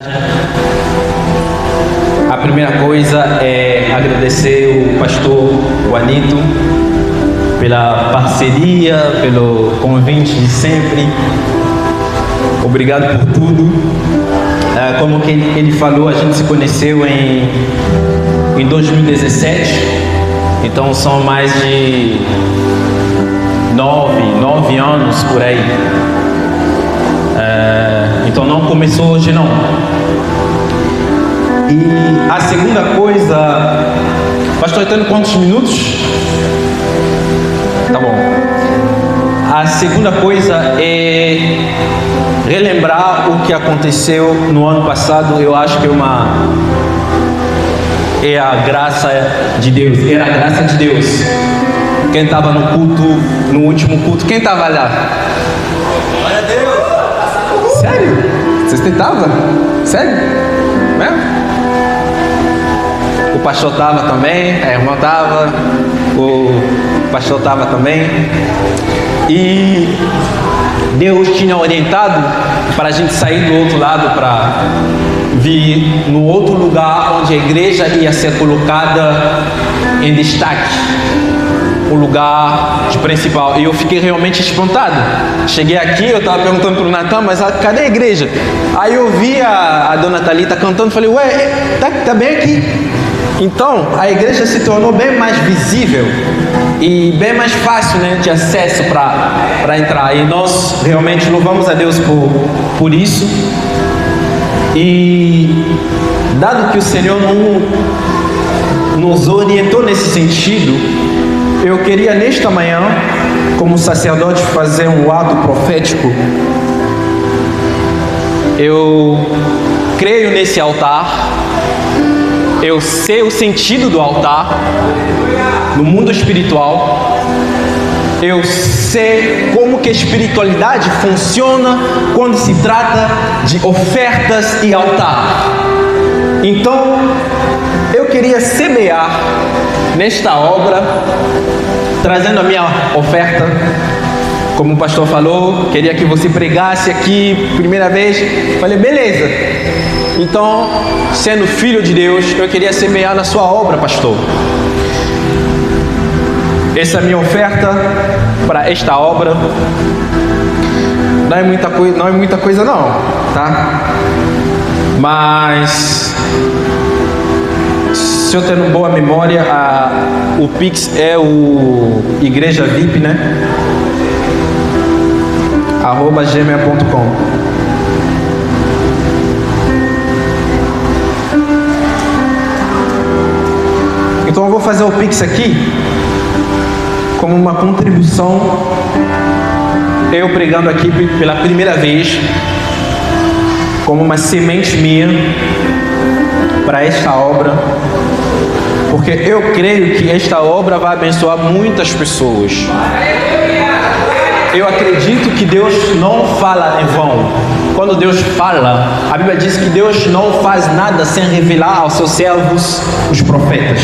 A primeira coisa é agradecer o pastor Juanito pela parceria, pelo convite de sempre. Obrigado por tudo. Como que ele falou, a gente se conheceu em 2017, então são mais de 9 anos por aí. Então não começou hoje não. E a segunda coisa, pastor, tendo quantos minutos? Tá bom. A segunda coisa é relembrar o que aconteceu no ano passado. Eu acho que é a graça de Deus. Era a graça de Deus. Quem estava no culto, no último culto, quem estava lá? Glória a Deus! Sério? Vocês estavam? Sério? Mesmo? O pastor estava também, a irmã estava, o pastor estava também. E Deus tinha orientado para a gente sair do outro lado para vir no outro lugar onde a igreja ia ser colocada em destaque, o lugar de principal. E eu fiquei realmente espantado. Cheguei aqui, eu estava perguntando para o Natan, mas cadê a igreja? Aí eu vi a dona Thalita cantando, falei, ué, tá bem aqui. Então, a igreja se tornou bem mais visível e bem mais fácil, né, de acesso para entrar. E nós realmente louvamos a Deus por isso. E dado que o Senhor não nos orientou nesse sentido, eu queria nesta manhã, como sacerdote, fazer um ato profético. Eu creio nesse altar. Eu sei o sentido do altar no mundo espiritual. Eu sei como que a espiritualidade funciona quando se trata de ofertas e altar. Então, eu queria semear nesta obra, trazendo a minha oferta. Como o pastor falou, queria que você pregasse aqui, primeira vez. Falei, beleza. Então, sendo filho de Deus, eu queria semear na sua obra, pastor. Essa é a minha oferta para esta obra. Não é muita coisa não, tá? Mas, se eu tenho boa memória, o Pix é o Igreja VIP, né? @gmail.com. Então eu vou fazer o Pix aqui como uma contribuição, eu pregando aqui pela primeira vez, como uma semente minha para esta obra, porque eu creio que esta obra vai abençoar muitas pessoas. Eu acredito que Deus não fala em vão. Quando Deus fala, a Bíblia diz que Deus não faz nada sem revelar aos seus servos, os profetas.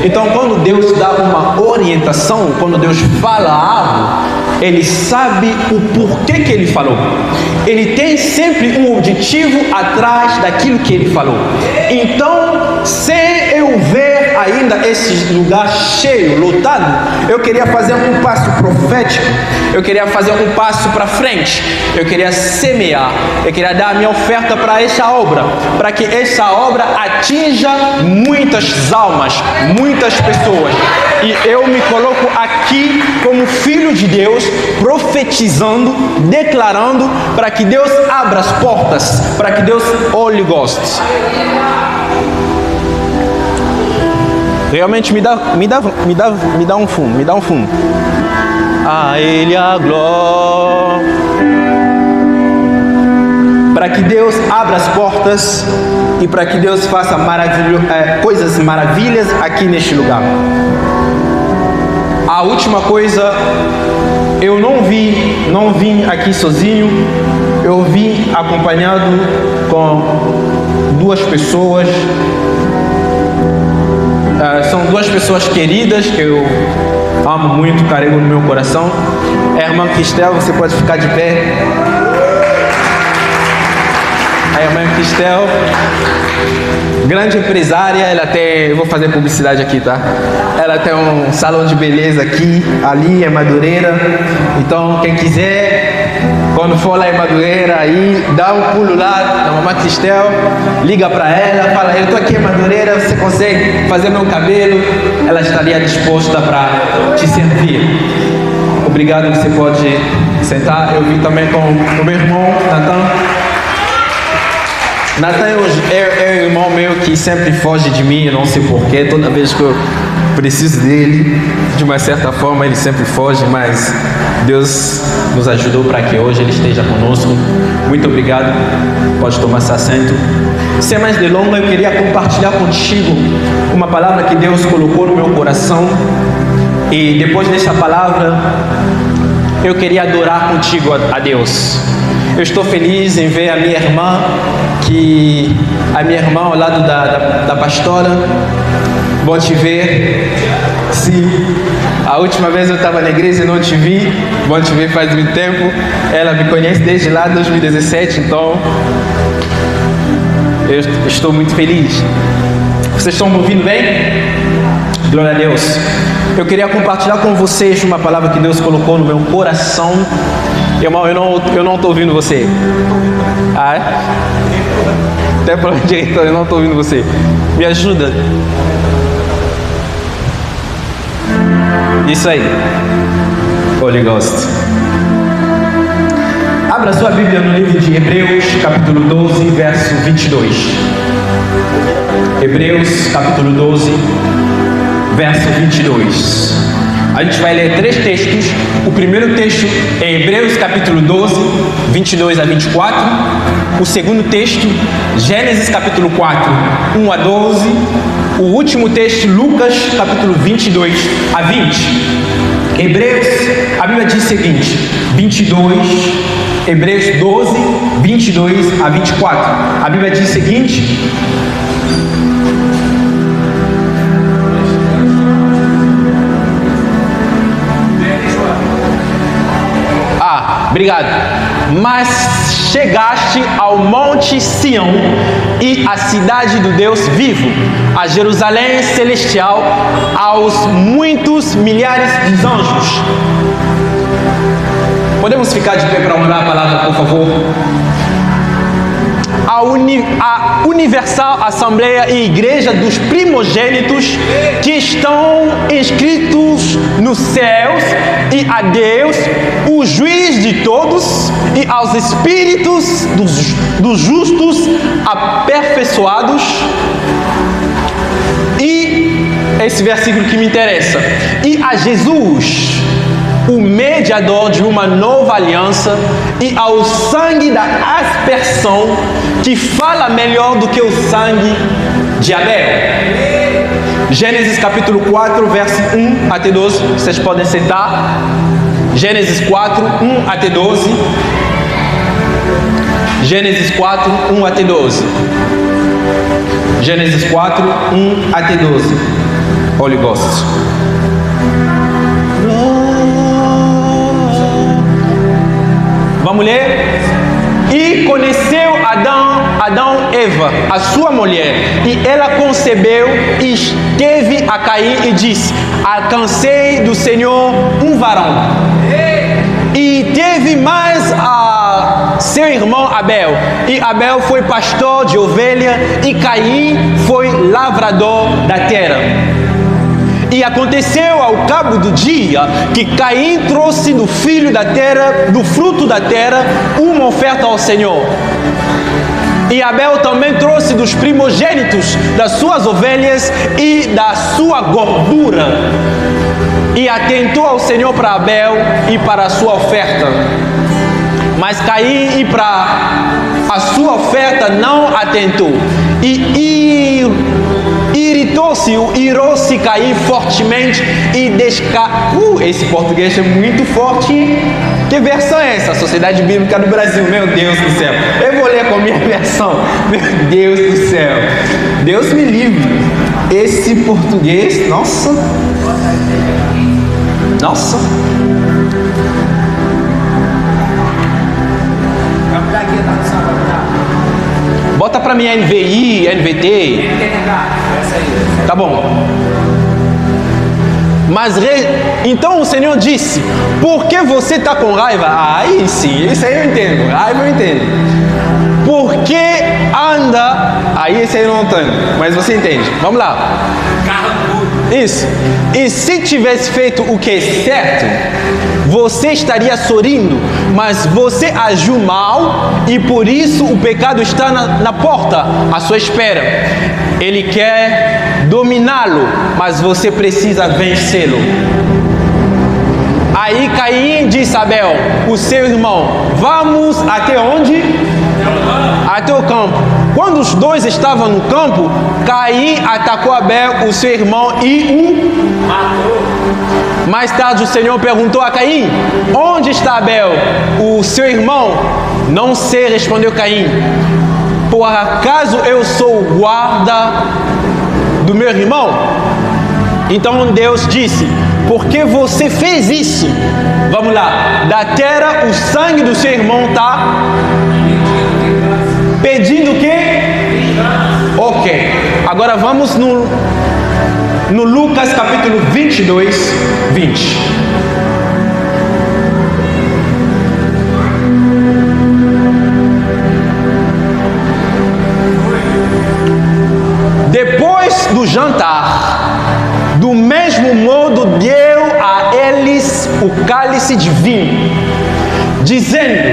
Então, quando Deus dá uma orientação, quando Deus fala algo, Ele sabe o porquê que Ele falou. Ele tem sempre um objetivo atrás daquilo que Ele falou. Então, sem eu ver ainda esse lugar cheio, lotado, eu queria fazer um passo profético. Eu queria fazer um passo para frente. Eu queria semear. Eu queria dar a minha oferta para essa obra, para que essa obra atinja muitas almas, muitas pessoas. E eu me coloco aqui como filho de Deus, profetizando, declarando, para que Deus abra as portas, para que Deus olhe e goste. Realmente me dá um fundo, A Ele a glória. Para que Deus abra as portas e para que Deus faça coisas maravilhas aqui neste lugar. A última coisa, eu não vim aqui sozinho, eu vim acompanhado com duas pessoas. São duas pessoas queridas que eu amo muito, carrego no meu coração. A irmã Cristel, você pode ficar de pé. a irmã Cristel, grande empresária, ela tem, eu vou fazer publicidade aqui, tá? Ela tem um salão de beleza aqui, ali em Madureira. Então, quem quiser, quando for lá em Madureira, aí dá um pulo lá na mamãe Cristel, liga para ela, fala: eu tô aqui em Madureira, você consegue fazer meu cabelo? Ela estaria disposta para te servir. Obrigado, você pode sentar. Eu vim também com o meu irmão, Natan. Natan é um irmão meu que sempre foge de mim, eu não sei porquê. Toda vez que eu preciso dele, de uma certa forma ele sempre foge, mas Deus nos ajudou para que hoje ele esteja conosco. Muito obrigado, pode tomar seu assento. Sem mais delongas, eu queria compartilhar contigo uma palavra que Deus colocou no meu coração. E depois dessa palavra, eu queria adorar contigo a Deus. Eu estou feliz em ver a minha irmã, ao lado da pastora. Bom te ver. Sim, a última vez eu estava na igreja e não te vi. Bom te ver faz muito tempo. Ela me conhece desde lá, 2017, então eu estou muito feliz. Vocês estão me ouvindo bem? Glória a Deus. Eu queria compartilhar com vocês uma palavra que Deus colocou no meu coração. Irmão, eu não estou ouvindo você. Ah, é? Até para o diretor, eu não estou ouvindo você. Me ajuda. Isso aí. Holy Ghost. Abra sua Bíblia no livro de Hebreus, capítulo 12, verso 22. Hebreus, capítulo 12, verso 22. A gente vai ler 3 textos. O primeiro texto é Hebreus capítulo 12, 22 a 24. O segundo texto, Gênesis capítulo 4, 1 a 12. O último texto, Lucas capítulo 22 a 20. Hebreus, a Bíblia diz o seguinte, 22, Hebreus 12, 22 a 24. A Bíblia diz o seguinte: obrigado. Mas chegaste ao monte Sião e à cidade do Deus vivo, a Jerusalém celestial, aos muitos milhares de anjos. Podemos ficar de pé para orar a palavra, por favor? A Universal Assembleia e Igreja dos Primogênitos que estão inscritos nos céus, e a Deus, o juiz de todos, e aos espíritos dos justos aperfeiçoados. E esse versículo que me interessa: e a Jesus, o mediador de uma nova aliança, e ao sangue da aspersão, que fala melhor do que o sangue de Abel. Gênesis capítulo 4, verso 1 até 12. Vocês podem sentar. Gênesis 4, 1 até 12. Gênesis 4, 1 até 12. Gênesis 4, 1 até 12. Holy Ghost. Vamos ler? E conheceu Adão Eva, a sua mulher, e ela concebeu e teve a Caim e disse: alcancei do Senhor um varão. E teve mais a seu irmão Abel, e Abel foi pastor de ovelha, e Caim foi lavrador da terra. E aconteceu ao cabo do dia que Caim trouxe do filho da terra, do fruto da terra, uma oferta ao Senhor. E Abel também trouxe dos primogênitos das suas ovelhas e da sua gordura. E atentou ao Senhor para Abel e para a sua oferta. Mas Caim e para a sua oferta não atentou. E irou-se Caim fortemente e esse português é muito forte. Que versão é essa? Sociedade Bíblica do Brasil. Meu Deus do céu. Eu vou ler com a minha versão. Meu Deus do céu. Deus me livre. Esse português, nossa. Nossa. Bota para mim NVI, NVT. Tá bom. Mas então o Senhor disse: por que você está com raiva? Aí sim, isso aí eu entendo. Raiva eu entendo. Por que anda? Aí esse aí eu não entendo, mas você entende. Vamos lá. Isso. E se tivesse feito o que é certo, você estaria sorrindo, mas você agiu mal e por isso o pecado está na porta, à sua espera. Ele quer dominá-lo, mas você precisa vencê-lo. Aí Caim disse a Abel, o seu irmão: vamos até onde? Até o campo. Quando os dois estavam no campo, Caim atacou Abel, o seu irmão, e o matou. Mais tarde o Senhor perguntou a Caim: onde está Abel, o seu irmão? Não sei, respondeu Caim. Por acaso eu sou o guarda do meu irmão? Então Deus disse: por que você fez isso? Vamos lá. Da terra o sangue do seu irmão está pedindo o quê? Ok. Agora vamos no Lucas capítulo 22, 20. Depois do jantar, do mesmo modo deu a eles o cálice de vinho, dizendo: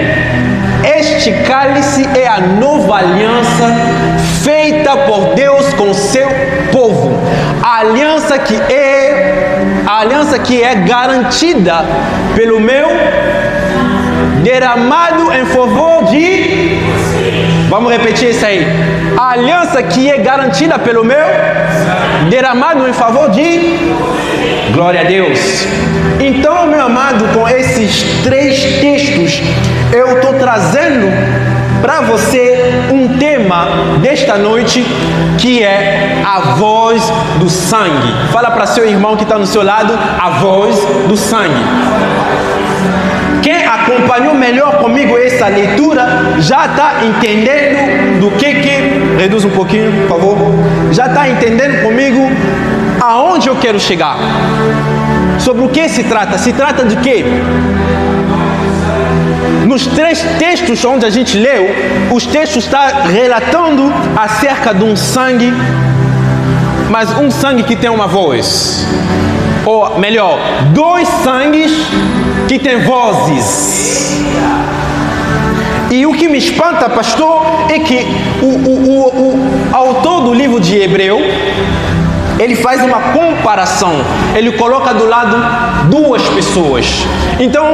este cálice é a nova aliança feita por Deus com seu povo, a aliança que é garantida pelo meu derramado em favor de... Vamos repetir isso aí. A aliança que é garantida pelo meu derramado em favor de... Glória a Deus. Então, meu amado, com esses 3 textos, eu estou trazendo para você um tema desta noite, que é a voz do sangue. Fala para seu irmão que está no seu lado: a voz do sangue. Quem acompanhou melhor comigo essa leitura já está entendendo do que... Reduz um pouquinho, por favor. Já está entendendo comigo aonde eu quero chegar. Sobre o que se trata? Se trata de quê? Nos 3 textos onde a gente leu, os textos estão relatando acerca de um sangue, mas um sangue que tem uma voz. Ou melhor, 2 sangues que têm vozes. E o que me espanta, pastor, é que o autor do livro de Hebreu, ele faz uma comparação. Ele coloca do lado 2 pessoas. Então,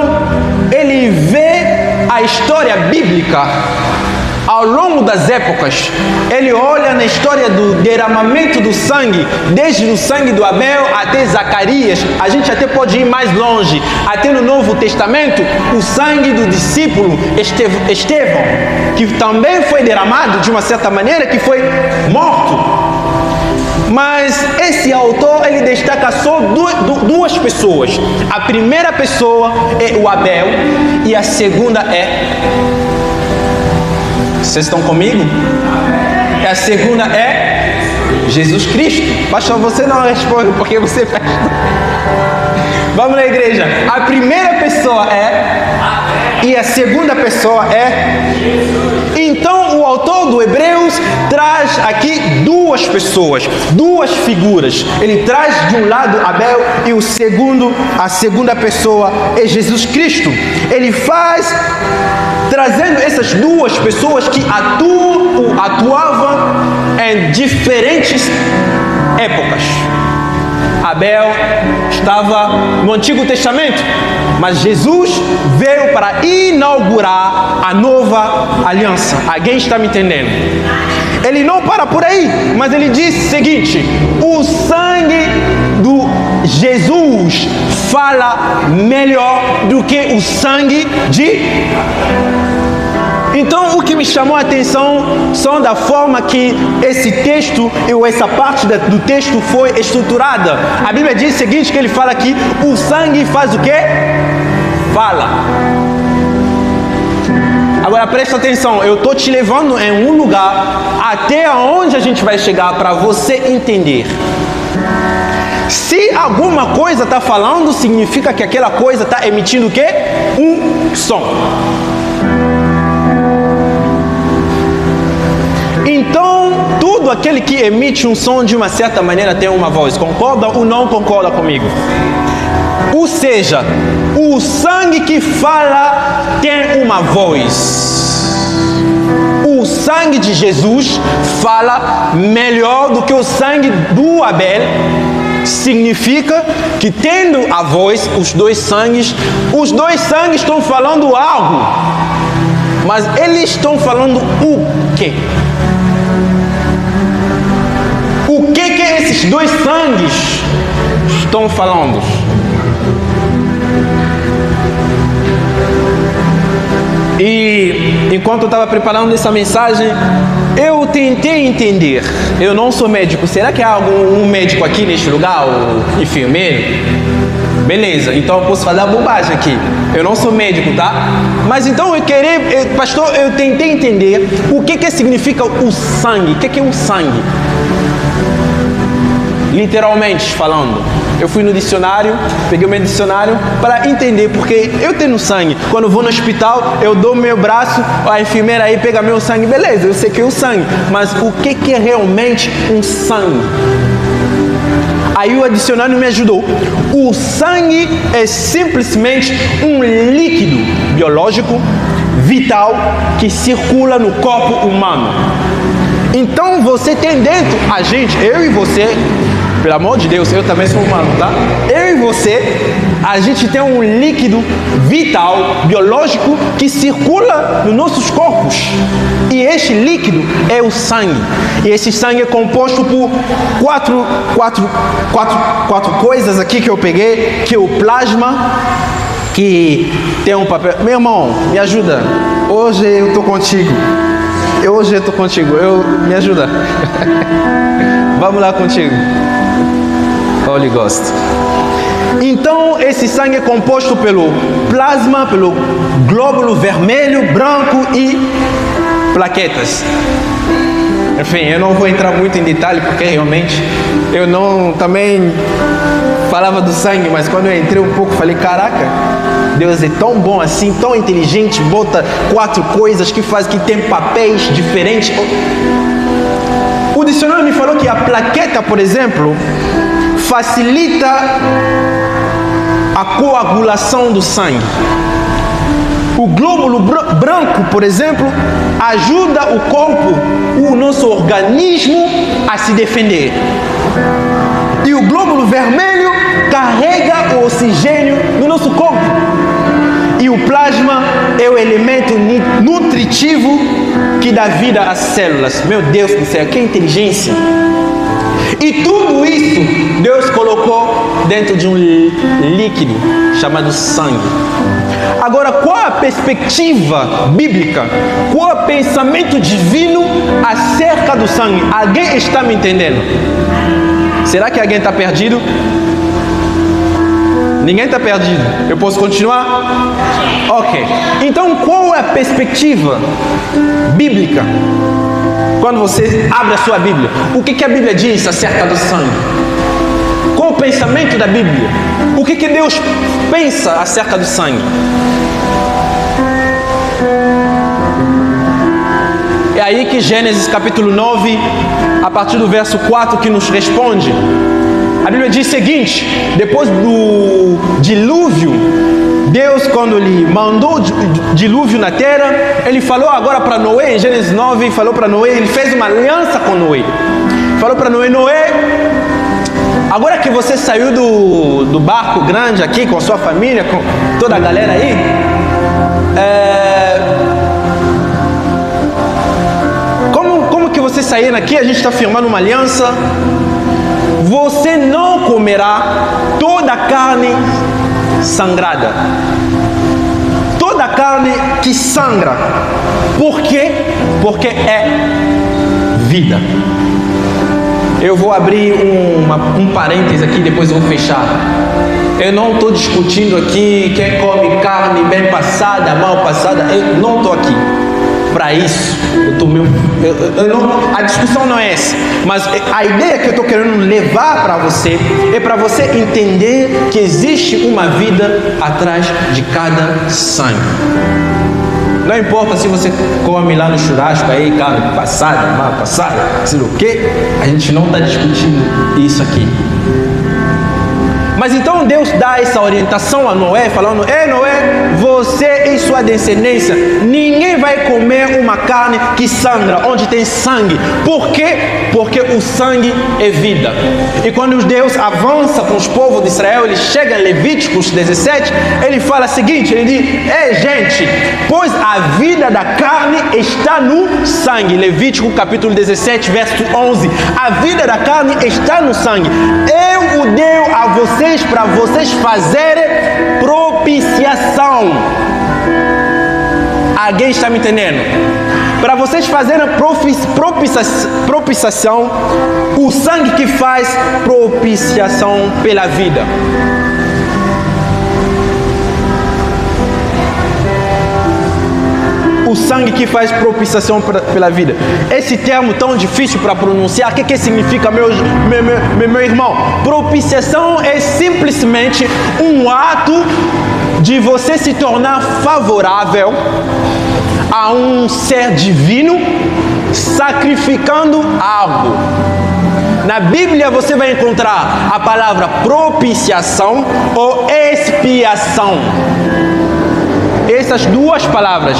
ele vê a história bíblica ao longo das épocas. Ele olha na história do derramamento do sangue, desde o sangue do Abel até Zacarias. A gente até pode ir mais longe, até no Novo Testamento, o sangue do discípulo Estevão, que também foi derramado de uma certa maneira, que foi morto. Mas esse autor, ele destaca só 2 pessoas. A primeira pessoa é o Abel e a segunda é... Vocês estão comigo? E a segunda é Jesus Cristo. Pastor, você não responde porque você fecha. Vamos na igreja. A primeira pessoa é... e a segunda pessoa é... Então o autor do Hebreus traz aqui 2 pessoas, 2 figuras. Ele traz de um lado Abel e a segunda pessoa é Jesus Cristo. Ele faz trazendo essas 2 pessoas que atuavam em diferentes épocas. Abel estava no Antigo Testamento, mas Jesus veio para inaugurar a nova aliança. Alguém está me entendendo? Ele não para por aí, mas ele diz o seguinte: o sangue do Jesus fala melhor do que o sangue de... Então, o que me chamou a atenção são da forma que esse texto, ou essa parte do texto foi estruturada. A Bíblia diz o seguinte, que ele fala que o sangue faz o quê? Fala. Agora presta atenção, eu estou te levando em um lugar até onde a gente vai chegar para você entender. Se alguma coisa está falando, significa que aquela coisa está emitindo o quê? Um som. Então, tudo aquele que emite um som de uma certa maneira tem uma voz. Concorda ou não concorda comigo? Ou seja, o sangue que fala tem uma voz. O sangue de Jesus fala melhor do que o sangue do Abel. Significa que tendo a voz, os dois sangues estão falando algo. Mas eles estão falando o quê? O que esses dois sangues estão falando? E enquanto eu estava preparando essa mensagem, eu tentei entender. Eu não sou médico. Será que há algum médico aqui neste lugar? Ou enfermeiro? Beleza, então eu posso falar bobagem aqui. Eu não sou médico, tá? Mas então pastor, eu tentei entender o que significa o sangue. O que é o sangue? Literalmente falando, eu fui no dicionário, peguei o meu dicionário para entender, porque eu tenho sangue. Quando eu vou no hospital, eu dou meu braço, a enfermeira aí pega meu sangue, beleza, eu sei que é o sangue, mas o que é realmente um sangue? Aí o dicionário me ajudou. O sangue é simplesmente um líquido biológico vital que circula no corpo humano. Então você tem dentro a gente, eu e você, pelo amor de Deus, eu também sou humano, tá? Eu e você, a gente tem um líquido vital, biológico, que circula nos nossos corpos. E este líquido é o sangue. E esse sangue é composto por quatro coisas aqui que eu peguei, que é o plasma, que tem um papel... Meu irmão, me ajuda. Hoje eu estou contigo. Me ajuda. Vamos lá contigo. Holy Ghost. Então, esse sangue é composto pelo plasma, pelo glóbulo vermelho, branco e plaquetas. Enfim, eu não vou entrar muito em detalhe, porque realmente eu não também falava do sangue, mas quando eu entrei um pouco, falei, caraca, Deus é tão bom assim, tão inteligente, bota 4 coisas que faz, que tem papéis diferentes. O dicionário me falou que a plaqueta, por exemplo, facilita a coagulação do sangue. O glóbulo branco, por exemplo, ajuda o corpo, o nosso organismo a se defender. E o glóbulo vermelho carrega o oxigênio no nosso corpo. E o plasma é o elemento nutritivo que dá vida às células. Meu Deus do céu, que inteligência! E tudo isso Deus colocou dentro de um líquido chamado sangue. Agora, qual a perspectiva bíblica? Qual é o pensamento divino acerca do sangue? Alguém está me entendendo? Será que alguém está perdido? Ninguém está perdido. Eu posso continuar? Ok. Então, qual é a perspectiva bíblica? Quando você abre a sua Bíblia, o que a Bíblia diz acerca do sangue? Qual o pensamento da Bíblia? O que Deus pensa acerca do sangue? É aí que Gênesis capítulo 9, a partir do verso 4, que nos responde. A Bíblia diz o seguinte: depois do dilúvio, Deus, quando Ele mandou dilúvio na terra, Ele falou agora para Noé, em Gênesis 9, falou para Noé, Ele fez uma aliança com Noé. Falou para Noé, agora que você saiu do barco grande aqui, com a sua família, com toda a galera aí, como que você saindo aqui, a gente está firmando uma aliança, você não comerá toda a carne sangrada, toda a carne que sangra. Por quê? Porque é vida. Eu vou abrir um parêntese aqui, depois eu vou fechar. Eu não estou discutindo aqui quem come carne bem passada, mal passada. Eu não estou aqui para isso. A discussão não é essa. Mas a ideia que eu estou querendo levar para você é para você entender que existe uma vida atrás de cada sangue. Não importa se você come lá no churrasco aí, carne passada, mal passada, sei lá o quê. A gente não está discutindo isso aqui. Mas então Deus dá essa orientação a Noé, falando: ei Noé, você e sua descendência, ninguém vai comer uma carne que sangra, onde tem sangue. Por quê? Porque o sangue é vida. E quando Deus avança com os povos de Israel, ele chega em Levíticos 17, ele fala o seguinte, ele diz: ei gente, pois a vida da carne está no sangue. Levítico capítulo 17, verso 11. A vida da carne está no sangue. Eu o dei a vocês para vocês fazerem propiciação. Alguém está me entendendo? Para vocês fazerem propiciação, o sangue que faz propiciação pela vida. O sangue que faz propiciação pela vida. Esse termo tão difícil para pronunciar, o que significa, meu irmão? Propiciação é simplesmente um ato de você se tornar favorável a um ser divino, sacrificando algo. Na Bíblia você vai encontrar a palavra propiciação ou expiação. Essas duas palavras.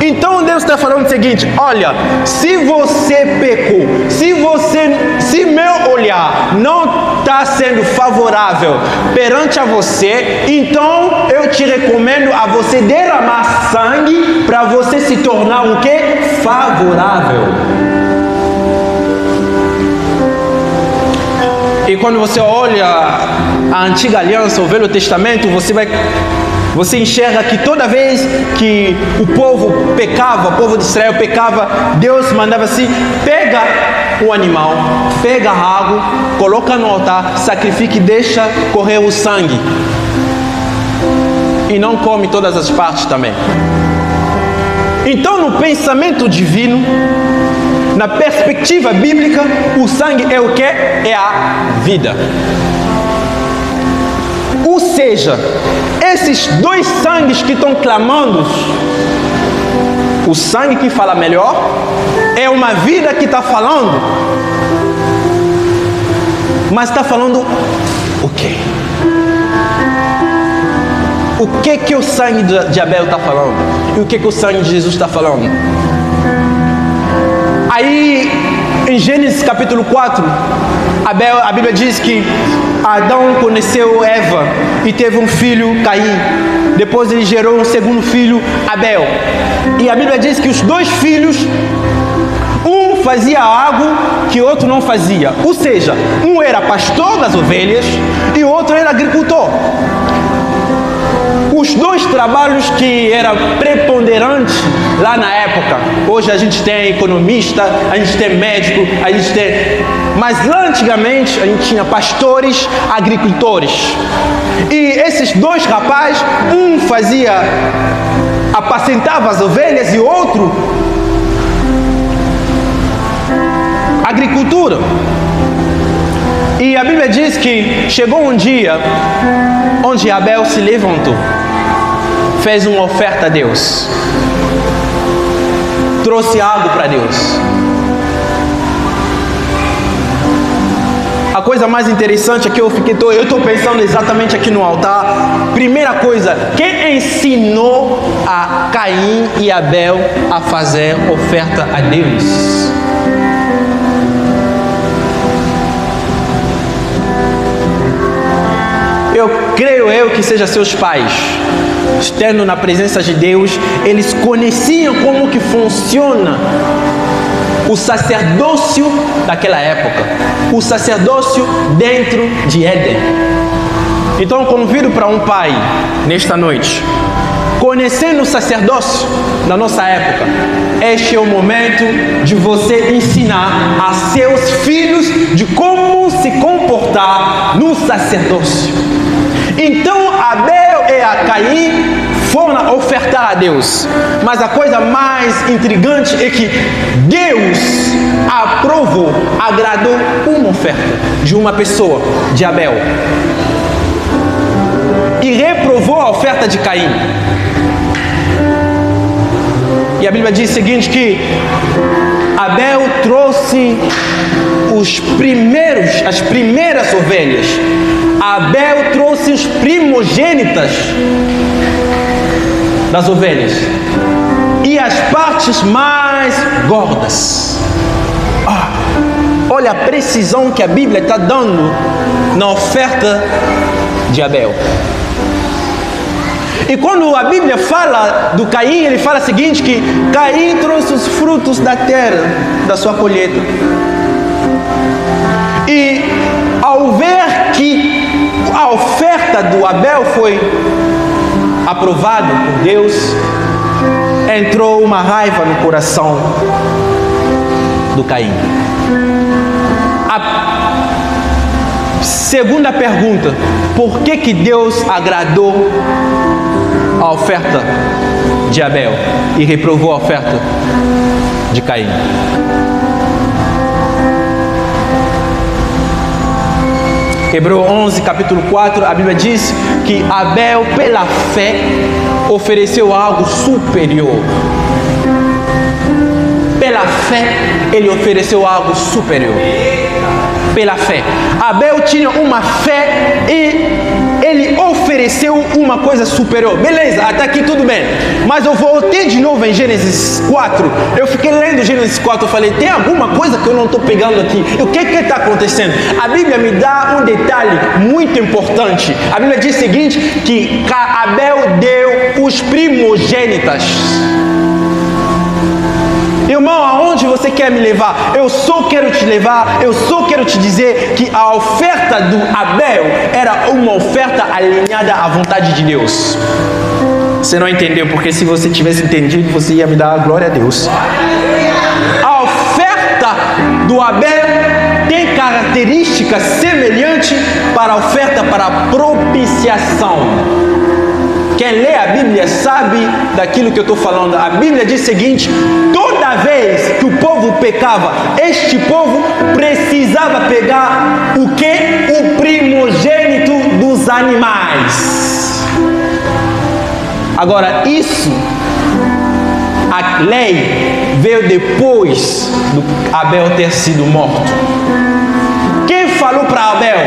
Então Deus está falando o seguinte: olha, se você pecou, se meu olhar não está sendo favorável perante a você, então eu te recomendo a você derramar sangue para você se tornar o que? Favorável. E quando você olha a antiga aliança, o Velho Testamento, você enxerga que toda vez que o povo pecava, o povo de Israel pecava, Deus mandava assim: pega o animal, pega a água, coloca no altar, sacrifica e deixa correr o sangue. E não come todas as partes também. Então, no pensamento divino, na perspectiva bíblica, o sangue é o que? É a vida. Ou seja, esses dois sangues que estão clamando, o sangue que fala melhor é uma vida que está falando, mas está falando o quê? O que o sangue de Abel está falando? E o que o sangue de Jesus está falando? Aí, em Gênesis capítulo 4, a Bíblia diz que Adão conheceu Eva e teve um filho, Caim. Depois ele gerou um segundo filho, Abel. E a Bíblia diz que os dois filhos, um fazia algo que o outro não fazia. Ou seja, um era pastor das ovelhas e o outro era agricultor. Os dois trabalhos que eram preponderantes lá na época. Hoje a gente tem economista, a gente tem médico, a gente tem... Mas lá antigamente a gente tinha pastores, agricultores. E esses dois rapazes, um apacentava as ovelhas e o outro agricultura. E a Bíblia diz que chegou um dia onde Abel se levantou, fez uma oferta a Deus, trouxe algo para Deus. A coisa mais interessante é que eu estou pensando exatamente aqui no altar. Primeira coisa, quem ensinou a Caim e Abel a fazer oferta a Deus? Eu creio que seja seus pais. Estando na presença de Deus, eles conheciam como que funciona o sacerdócio daquela época, o sacerdócio dentro de Éden. Então eu convido para um pai nesta noite Conhecendo o sacerdócio da nossa época, este é o momento de você ensinar a seus filhos de como se comportar no sacerdócio. Então Abel e a Caim foram ofertar a Deus, mas a coisa mais intrigante é que Deus aprovou, agradou uma oferta de uma pessoa, de Abel, e reprovou a oferta de Caim. E a Bíblia diz o seguinte, que Abel trouxe as primeiras ovelhas. Abel trouxe os primogênitas das ovelhas e as partes mais gordas. Olha a precisão que a Bíblia está dando na oferta de Abel. E quando a Bíblia fala do Caim, ele fala o seguinte, que Caim trouxe os frutos da terra, da sua colheita. E ao ver que a oferta do Abel foi aprovada por Deus, entrou uma raiva no coração do Caim. A segunda pergunta, por que Deus agradou a oferta de Abel e reprovou a oferta de Caim? Hebreus 11, capítulo 4, a Bíblia diz que Abel, pela fé, ofereceu algo superior. Pela fé, ele ofereceu algo superior. Pela fé. Abel tinha uma fé e ele ofereceu uma coisa superior. Beleza, até aqui tudo bem. Mas eu voltei de novo em Gênesis 4. Eu fiquei lendo Gênesis 4. Eu falei, tem alguma coisa que eu não estou pegando aqui? O que está acontecendo? A Bíblia me dá um detalhe muito importante. A Bíblia diz o seguinte, que Abel deu os primogênitas. Irmão, aonde você quer me levar? Eu só quero te levar, eu só quero te dizer que a oferta do Abel era uma oferta alinhada à vontade de Deus. Você não entendeu, porque se você tivesse entendido, você ia me dar a glória a Deus. A oferta do Abel tem características semelhantes para a oferta para a propiciação. Quem lê a Bíblia sabe daquilo que eu estou falando. A Bíblia diz o seguinte, toda vez que o povo pecava, este povo precisava pegar o quê? O primogênito dos animais. Agora, a lei veio depois do Abel ter sido morto. Quem falou para Abel?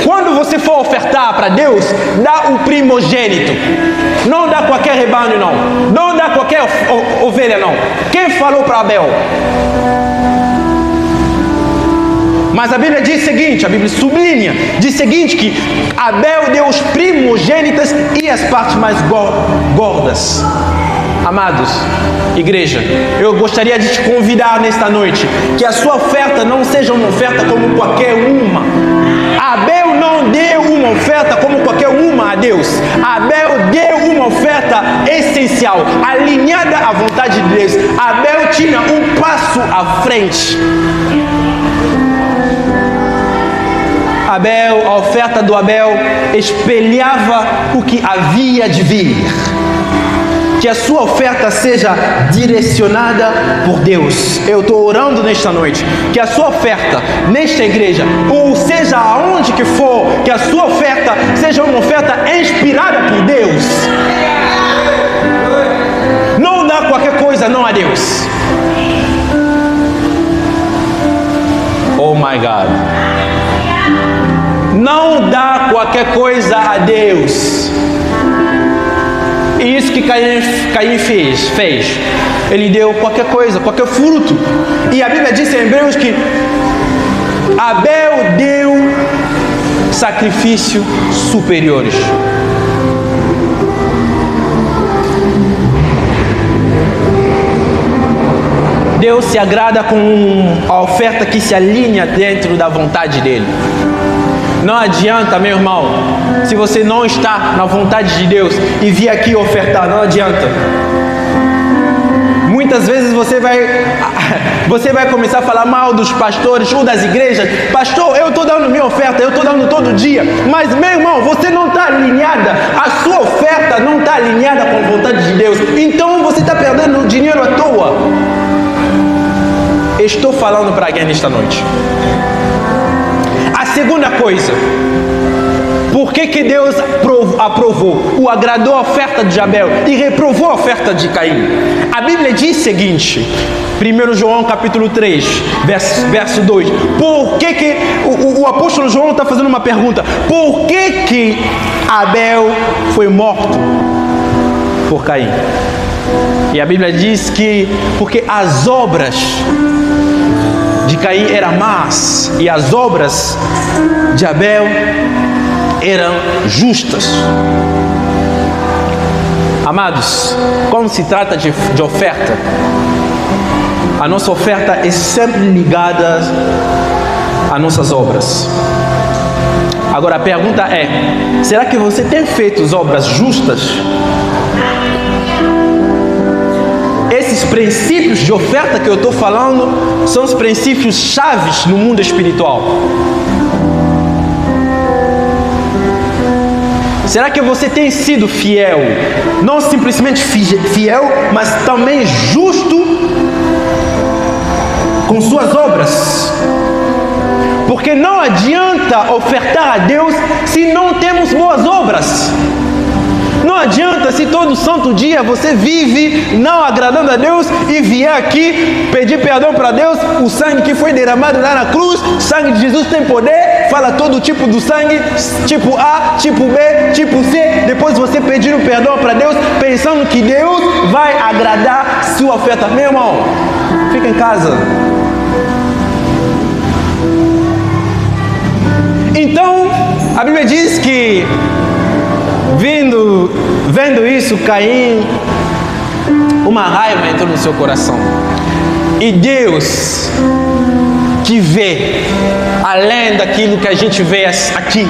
Quando você for ofertar para Deus, dá o primogênito. Não dá qualquer rebanho, não. Não dá qualquer ovelha, não. Quem falou para Abel? Mas a Bíblia diz o seguinte, a Bíblia sublinha, diz o seguinte, que Abel deu os primogênitas e as partes mais gordas. Amados, igreja, eu gostaria de te convidar nesta noite, que a sua oferta não seja uma oferta como qualquer uma. Abel não deu uma oferta como qualquer uma a Deus. Abel deu uma oferta essencial, alinhada à vontade de Deus. Abel tinha um passo à frente. A oferta do Abel espelhava o que havia de vir. Que a sua oferta seja direcionada por Deus. Eu estou orando nesta noite, que a sua oferta nesta igreja, ou seja aonde que for, que a sua oferta seja uma oferta inspirada por Deus. Não dá qualquer coisa não a Deus. Oh my God. Não dá qualquer coisa a Deus. E isso que Caim fez. Ele deu qualquer coisa, qualquer fruto. E a Bíblia diz em Hebreus que Abel deu sacrifícios superiores. Deus se agrada com a oferta que se alinha dentro da vontade dele. Não adianta, meu irmão, se você não está na vontade de Deus e vir aqui ofertar, não adianta. Muitas vezes você vai começar a falar mal dos pastores ou das igrejas. Pastor, eu estou dando minha oferta, eu estou dando todo dia. Mas, meu irmão, você não está alinhada. A sua oferta não está alinhada com a vontade de Deus. Então você está perdendo dinheiro à toa. Estou falando para alguém nesta noite. A segunda coisa, por que Deus aprovou, agradou a oferta de Abel e reprovou a oferta de Caim? A Bíblia diz o seguinte, 1 João capítulo 3, verso 2. Por que o apóstolo João está fazendo uma pergunta? Por que Abel foi morto por Caim? E a Bíblia diz que porque as obras de Caim eram más e as obras de Abel eram justas. Amados, quando se trata de oferta, a nossa oferta é sempre ligada às nossas obras. Agora a pergunta é, será que você tem feito as obras justas? Esses princípios de oferta que eu estou falando são os princípios chaves no mundo espiritual. Será que você tem sido fiel? Não simplesmente fiel, mas também justo com suas obras? Porque não adianta ofertar a Deus se não temos boas obras. Não adianta se todo santo dia você vive não agradando a Deus e vier aqui pedir perdão para Deus, o sangue que foi derramado lá na cruz, o sangue de Jesus tem poder, fala todo tipo do sangue, tipo A, tipo B, tipo C, depois você pedindo perdão para Deus, pensando que Deus vai agradar sua oferta. Meu irmão, fica em casa. Então, a Bíblia diz que vendo isso, Caim, uma raiva entrou no seu coração. E Deus, que vê além daquilo que a gente vê aqui,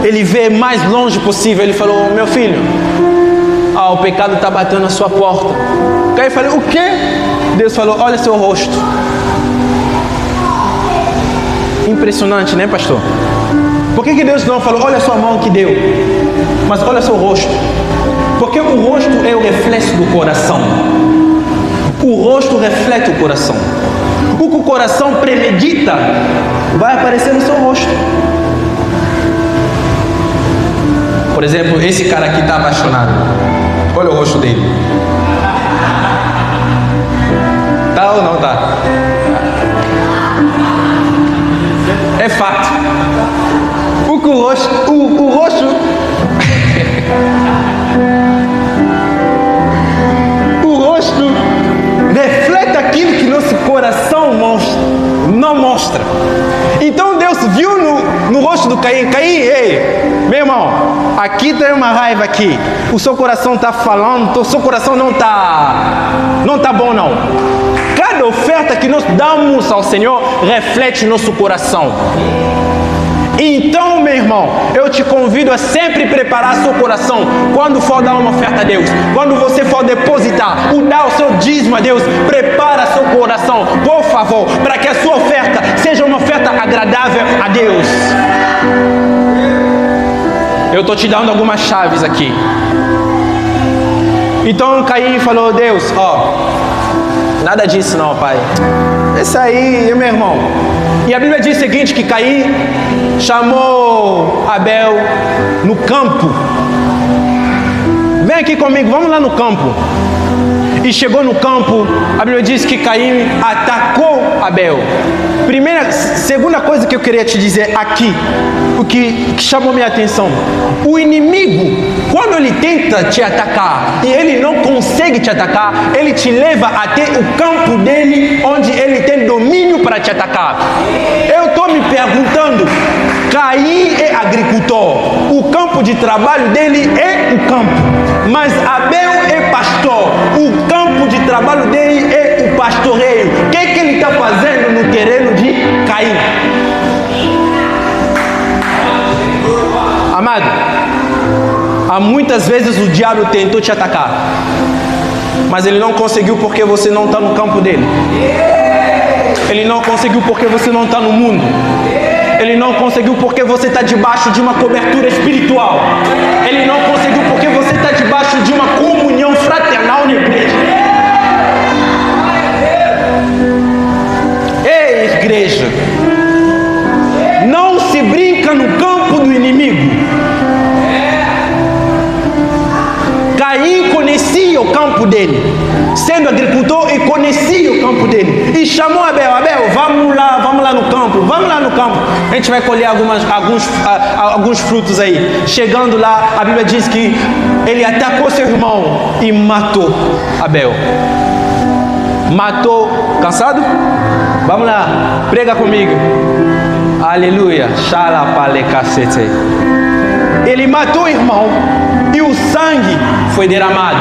Ele vê mais longe possível. Ele falou, meu filho, o pecado está batendo na sua porta. Caim falou, o quê? Deus falou, olha seu rosto. Impressionante, né, pastor? Por que Deus não falou, olha a sua mão que deu, mas olha seu rosto? Porque o rosto é o reflexo do coração. O rosto reflete o coração. O que o coração premedita vai aparecer no seu rosto. Por exemplo, esse cara aqui está apaixonado. Olha o rosto dele. Tá ou não tá? É fato. O rosto reflete aquilo que nosso coração não mostra. Então Deus viu no rosto do Caim, ei, meu irmão, aqui tem uma raiva aqui, o seu coração está falando, o seu coração não está bom não. Cada oferta que nós damos ao Senhor reflete nosso coração. Então, meu irmão, eu te convido a sempre preparar seu coração quando for dar uma oferta a Deus. Quando você for depositar, dar o seu dízimo a Deus, prepara seu coração, por favor, para que a sua oferta seja uma oferta agradável a Deus. Eu estou te dando algumas chaves aqui. Então Caim falou, Deus, nada disso não, pai. Isso aí, meu irmão. E a Bíblia diz o seguinte, que Caim chamou Abel no campo. Vem aqui comigo, vamos lá no campo. E chegou no campo, a Bíblia diz que Caim atacou Abel. Segunda coisa que eu queria te dizer aqui, o que chamou minha atenção: o inimigo, quando ele tenta te atacar e ele não consegue te atacar, ele te leva até o campo dele, onde ele tem domínio para te atacar. Eu estou me perguntando, Caim é agricultor, o campo de trabalho dele é o campo, mas Abel é pastor, o campo de trabalho dele é o pastoreio. O que ele está fazendo no terreno de Caim? Amado, há muitas vezes o diabo tentou te atacar, mas ele não conseguiu porque você não está no campo dele. Ele não conseguiu porque você não está no mundo. Ele não conseguiu porque você está debaixo de uma cobertura espiritual. Ele não conseguiu porque você está debaixo de uma comunhão fraternal na igreja. Ei, igreja, não se brinca no campo do inimigo. Caim conhecia o campo dele, sendo agricultor, e conhecia o campo dele, e chamou Abel: Abel, vamos lá no campo, a gente vai colher alguns frutos aí. Chegando lá, a Bíblia diz que ele atacou seu irmão e matou Abel. Matou. Cansado? Vamos lá, prega comigo. Aleluia. Ele matou o irmão e o sangue foi derramado.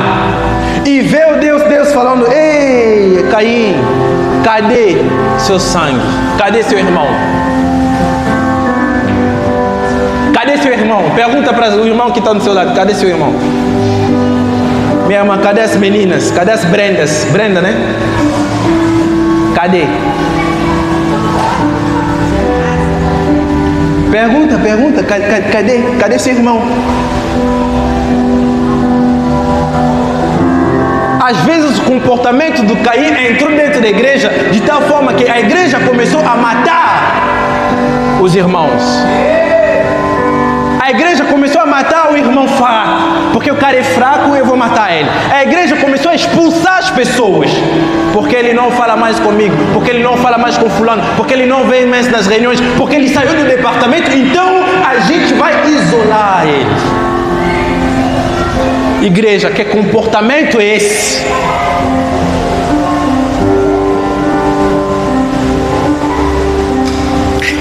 E veio Deus falando: ei, Caim, cadê seu sangue? Cadê seu irmão? Cadê seu irmão? Pergunta para o irmão que está do seu lado: cadê seu irmão? Minha irmã, cadê as meninas? Cadê as Brendas? Brenda, né? Cadê? Pergunta, cadê seu irmão? Às vezes o comportamento do Caim entrou dentro da igreja de tal forma que a igreja começou a matar os irmãos. A igreja começou a matar o irmão fraco, porque o cara é fraco, eu vou matar ele. A igreja começou a expulsar as pessoas, porque ele não fala mais comigo, porque ele não fala mais com fulano, porque ele não vem mais nas reuniões, porque ele saiu do departamento, então a gente vai isolar ele. Igreja, que comportamento é esse?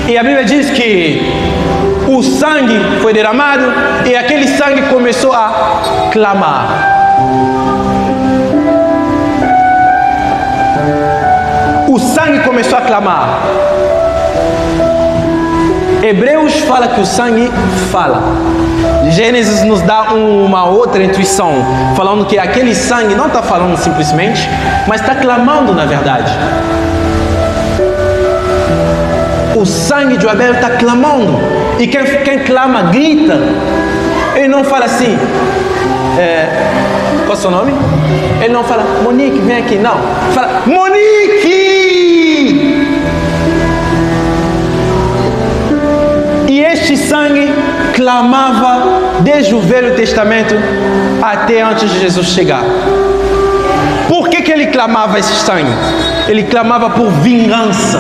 E a Bíblia diz que o sangue foi derramado e aquele sangue começou a clamar. O sangue começou a clamar. Hebreus fala que o sangue fala. Gênesis nos dá uma outra intuição, falando que aquele sangue não está falando simplesmente, mas está clamando na verdade. O sangue de Abel está clamando. E quem clama grita. Ele não fala assim: qual é o seu nome? Ele não fala: Monique, vem aqui. Não, fala: Monique! E este sangue clamava desde o Velho Testamento até antes de Jesus chegar. Por que ele clamava esse sangue? Ele clamava por vingança.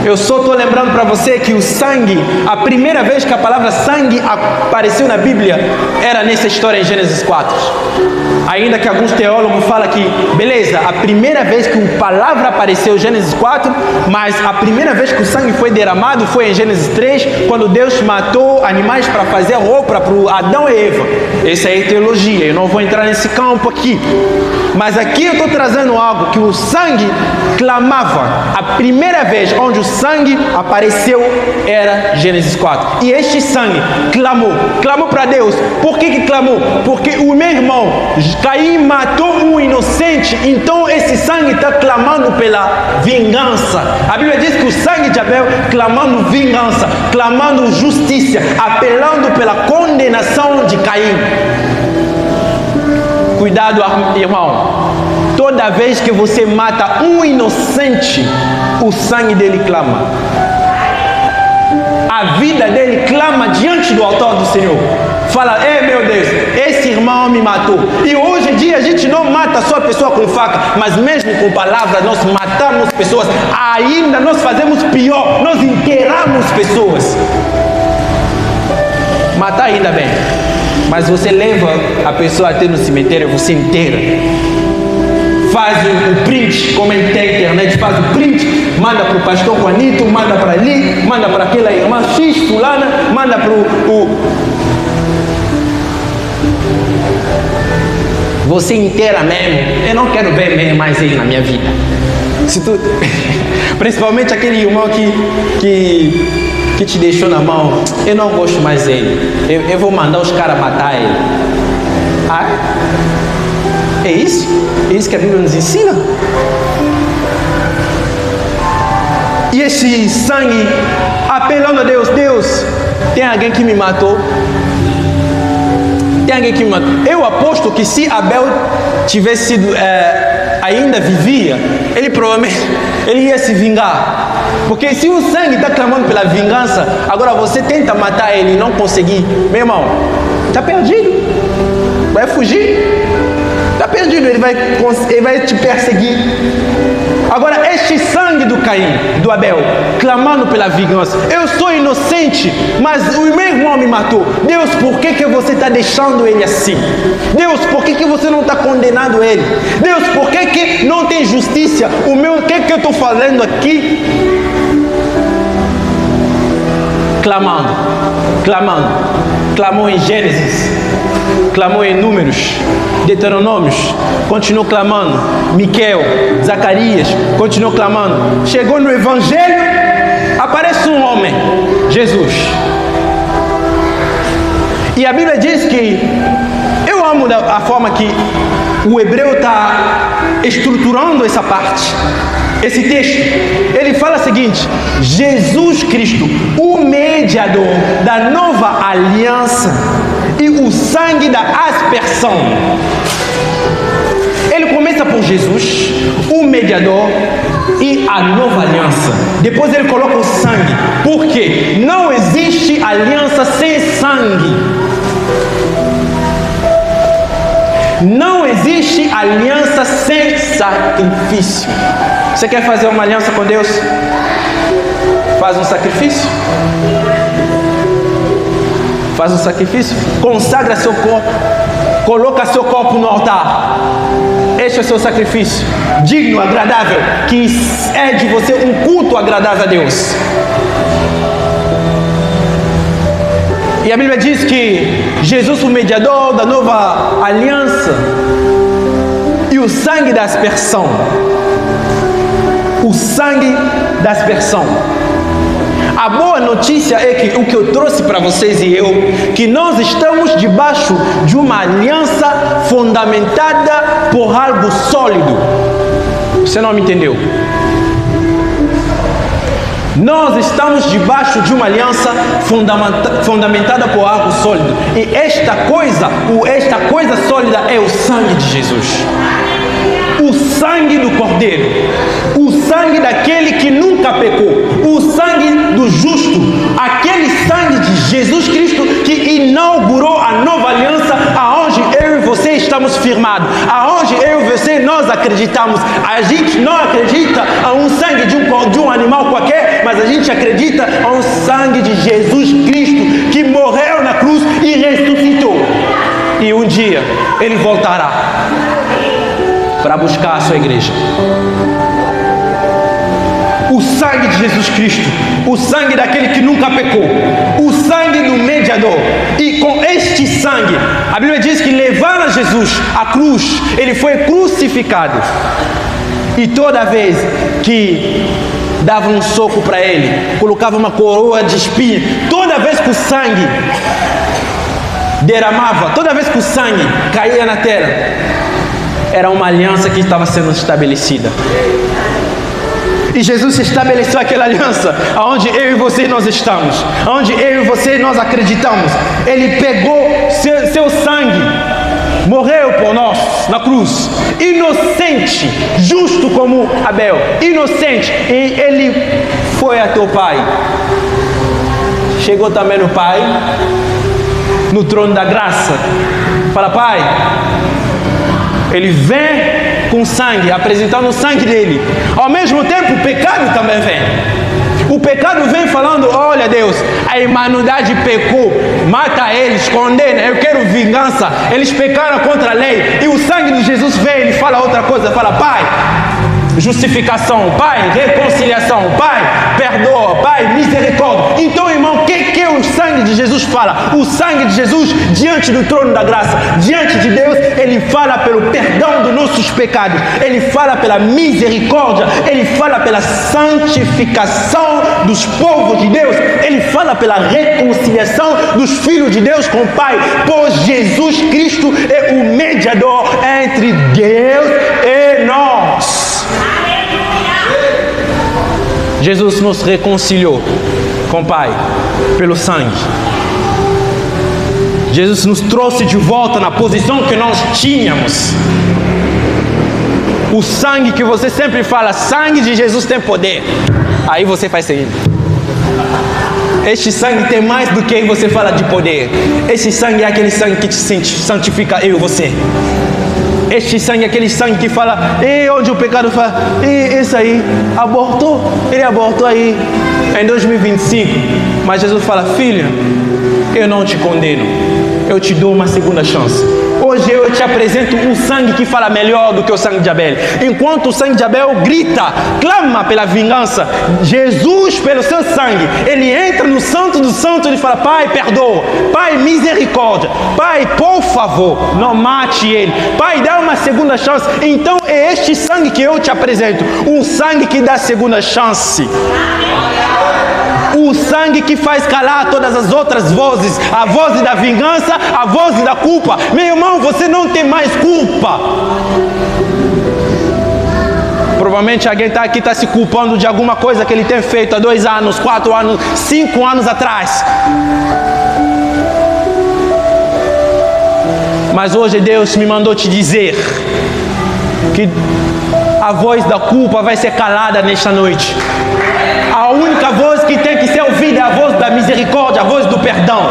Eu só estou lembrando para você que o sangue, a primeira vez que a palavra sangue apareceu na Bíblia era nessa história em Gênesis 4. Ainda que alguns teólogos falam que, beleza, a primeira vez que a palavra apareceu em Gênesis 4, mas a primeira vez que o sangue foi derramado foi em Gênesis 3, quando Deus matou animais para fazer roupa para Adão e Eva. Essa é a teologia, eu não vou entrar nesse campo aqui. Mas aqui eu estou trazendo algo que o sangue clamava. A primeira vez onde o sangue apareceu era Gênesis 4. E este sangue clamou para Deus. Por que clamou? Porque o meu irmão Caim matou um inocente, então esse sangue está clamando pela vingança. A Bíblia diz que o sangue de Abel clamando vingança, clamando justiça, apelando pela condenação de Caim. Cuidado, irmão. Toda vez que você mata um inocente, o sangue dele clama. A vida dele clama diante do altar do Senhor. Fala: ei, meu Deus, esse irmão me matou. E hoje em dia a gente não mata só a pessoa com faca, mas mesmo com palavras nós matamos pessoas. Ainda nós fazemos pior, nós enterramos pessoas. Matar ainda bem, mas você leva a pessoa até no cemitério, você enterra. Faz o print, como tem na internet, faz o print, manda para o pastor Juanito, manda para ali, manda para aquela irmã X, fulana, manda para Você inteira mesmo. Eu não quero ver mais ele na minha vida. Principalmente aquele irmão que que te deixou na mão, eu não gosto mais dele, eu vou mandar os caras matar ele. Ah, é isso? É isso que a Bíblia nos ensina? E esse sangue apelando a Deus, Deus, tem alguém que me matou? Tem alguém que me matou? Eu aposto que se Abel tivesse sido, ainda vivia, ele provavelmente ia se vingar. Porque se o sangue está clamando pela vingança, agora você tenta matar ele e não conseguir, meu irmão, está perdido. Vai fugir. Está perdido, ele vai te perseguir. Agora, este sangue do Caim, do Abel, clamando pela vingança. Eu sou inocente, mas o meu irmão me matou. Deus, por que você está deixando ele assim? Deus, por que você não está condenando ele? Deus, por que não tem justiça? O que eu estou falando aqui? Clamou em Gênesis, clamou em Números, Deuteronômios, continuou clamando, Miquel, Zacarias, continuou clamando. Chegou no Evangelho, aparece um homem, Jesus. E a Bíblia diz que, eu amo a forma que o hebreu está estruturando essa parte. Esse texto, ele fala o seguinte: Jesus Cristo, o mediador da nova aliança e o sangue da aspersão. Ele começa por Jesus, o mediador e a nova aliança. Depois ele coloca o sangue, porque não existe aliança sem sangue. Não existe aliança sem sacrifício. Você quer fazer uma aliança com Deus? Faz um sacrifício. Faz um sacrifício. Consagra seu corpo. Coloca seu corpo no altar. Este é o seu sacrifício. Digno, agradável. Que é de você um culto agradável a Deus. E a Bíblia diz que Jesus, o mediador da nova aliança, e o sangue da aspersão. O sangue da aspersão. A boa notícia é que o que eu trouxe para vocês e eu, que nós estamos debaixo de uma aliança fundamentada por algo sólido. Você não me entendeu? Nós estamos debaixo de uma aliança fundamentada por algo sólido. E esta coisa sólida é o sangue de Jesus. O sangue do Cordeiro. O sangue daquele que nunca pecou. O sangue do justo. Aquele sangue de Jesus Cristo que inaugurou a nova aliança, aonde eu e você estamos firmados. Aonde eu e você nós acreditamos. A gente não acredita a um sangue de um animal qualquer, mas a gente acredita a um sangue de Jesus Cristo que morreu na cruz e ressuscitou. E um dia ele voltará para buscar a sua igreja. O sangue de Jesus Cristo, o sangue daquele que nunca pecou, o sangue do mediador. E com este sangue, a Bíblia diz que levaram Jesus à cruz, ele foi crucificado. E toda vez que dava um soco para ele, colocava uma coroa de espinho, toda vez que o sangue derramava, toda vez que o sangue caía na terra, era uma aliança que estava sendo estabelecida. E Jesus estabeleceu aquela aliança aonde eu e você nós estamos, aonde eu e você nós acreditamos. Ele pegou seu sangue, morreu por nós na cruz, inocente, justo como Abel, inocente, e ele foi até o Pai. Chegou também no Pai, no trono da graça. Fala: Pai, ele vem com sangue, apresentando o sangue dele. Ao mesmo tempo, o pecado também vem. O pecado vem falando: olha Deus, a humanidade pecou, mata eles, condena, eu quero vingança, eles pecaram contra a lei. E o sangue de Jesus vem, ele fala outra coisa, fala: Pai, justificação, Pai, reconciliação, Pai, perdoa, Pai, misericórdia. Então, irmão, o que o sangue de Jesus fala? O sangue de Jesus, diante do trono da graça, diante de Deus, ele fala pelo perdão dos nossos pecados, ele fala pela misericórdia, ele fala pela santificação dos povos de Deus. Ele fala pela reconciliação dos filhos de Deus com o Pai, pois Jesus Cristo é o mediador entre Deus e nós. Jesus nos reconciliou com o Pai pelo sangue. Jesus nos trouxe de volta na posição que nós tínhamos. O sangue que você sempre fala, sangue de Jesus tem poder. Aí você faz seguinte: este sangue tem mais do que você fala de poder. Este sangue é aquele sangue que te santifica, eu e você. Este sangue é aquele sangue que fala, onde o pecado fala, esse aí abortou, ele abortou aí em 2025. Mas Jesus fala, filha, eu não te condeno, eu te dou uma segunda chance. Hoje eu te apresento um sangue que fala melhor do que o sangue de Abel. Enquanto o sangue de Abel grita, clama pela vingança, Jesus, pelo seu sangue, ele entra no santo dos santos, ele fala, Pai, perdoa, Pai, misericórdia, Pai, por favor, não mate ele, Pai, dá uma segunda chance. Então é este sangue que eu te apresento, um sangue que dá segunda chance. O sangue que faz calar todas as outras vozes, a voz da vingança, a voz da culpa. Meu irmão, você não tem mais culpa. Provavelmente alguém está aqui, está se culpando de alguma coisa que ele tem feito há 2 anos, 4 anos, 5 anos atrás. Mas hoje Deus me mandou te dizer que a voz da culpa vai ser calada nesta noite. A única voz que tem que ser ouvida é a voz da misericórdia, a voz do perdão.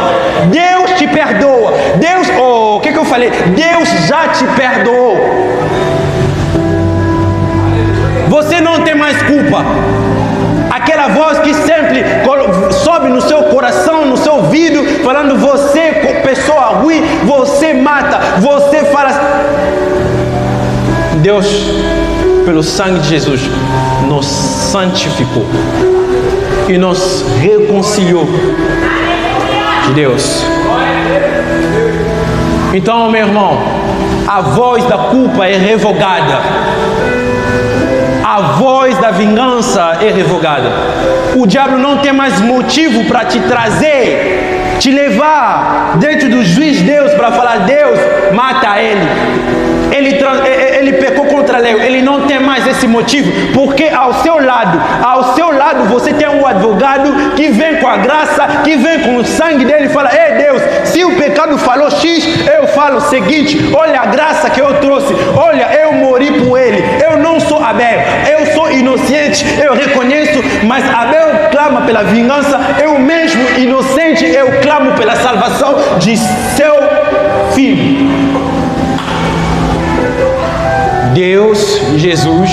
Deus te perdoa. Deus, o que eu falei? Deus já te perdoou. Você não tem mais culpa. Aquela voz que sempre sobe no seu coração, no seu ouvido, falando, você, pessoa ruim, você mata, você fala. Deus, pelo sangue de Jesus, nos santificou e nos reconciliou de Deus. Então, meu irmão, a voz da culpa é revogada, a voz da vingança é revogada. O diabo não tem mais motivo para te trazer, te levar dentro do juiz Deus para falar, Deus, mata ele. Ele pecou contra a lei, ele não tem mais esse motivo, porque ao seu lado você tem um advogado que vem com a graça, que vem com o sangue dele e fala, ei Deus, se o pecado falou X, eu falo o seguinte, olha a graça que eu trouxe, olha, eu morri por ele, eu não sou Abel, eu sou inocente, eu reconheço, mas Abel clama pela vingança, eu mesmo inocente, eu clamo pela salvação de seu filho. Deus, Jesus,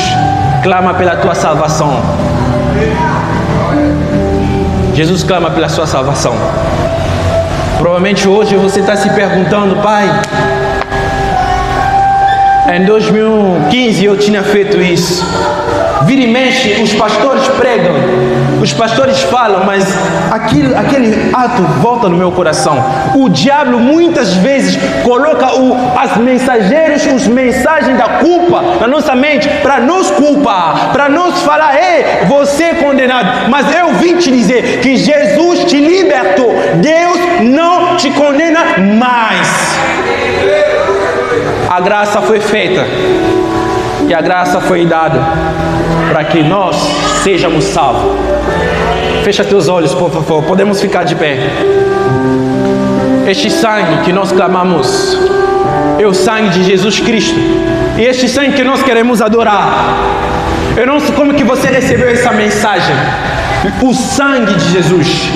clama pela tua salvação. Jesus clama pela sua salvação. Provavelmente hoje você está se perguntando, Pai, em 2015 eu tinha feito isso. Vira e mexe, os pastores pregam, os pastores falam, mas aquele ato volta no meu coração. O diabo muitas vezes coloca os mensagens da culpa na nossa mente para nos culpar, para nos falar, ei, você é condenado. Mas eu vim te dizer que Jesus te libertou, Deus não te condena mais. A graça foi feita e a graça foi dada para que nós sejamos salvos. Fecha teus olhos, por favor. Podemos ficar de pé. Este sangue que nós clamamos é o sangue de Jesus Cristo. E este sangue que nós queremos adorar. Eu não sei como que você recebeu essa mensagem. O sangue de Jesus.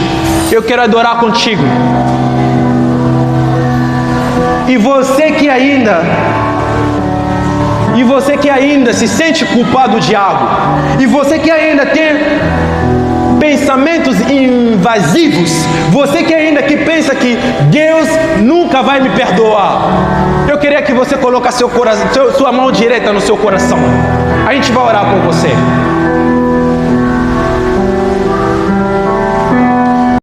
Eu quero adorar contigo. E você que ainda se sente culpado de algo, e você que ainda tem pensamentos invasivos, você que ainda pensa que Deus nunca vai me perdoar, eu queria que você colocasse sua mão direita no seu coração. A gente vai orar por você.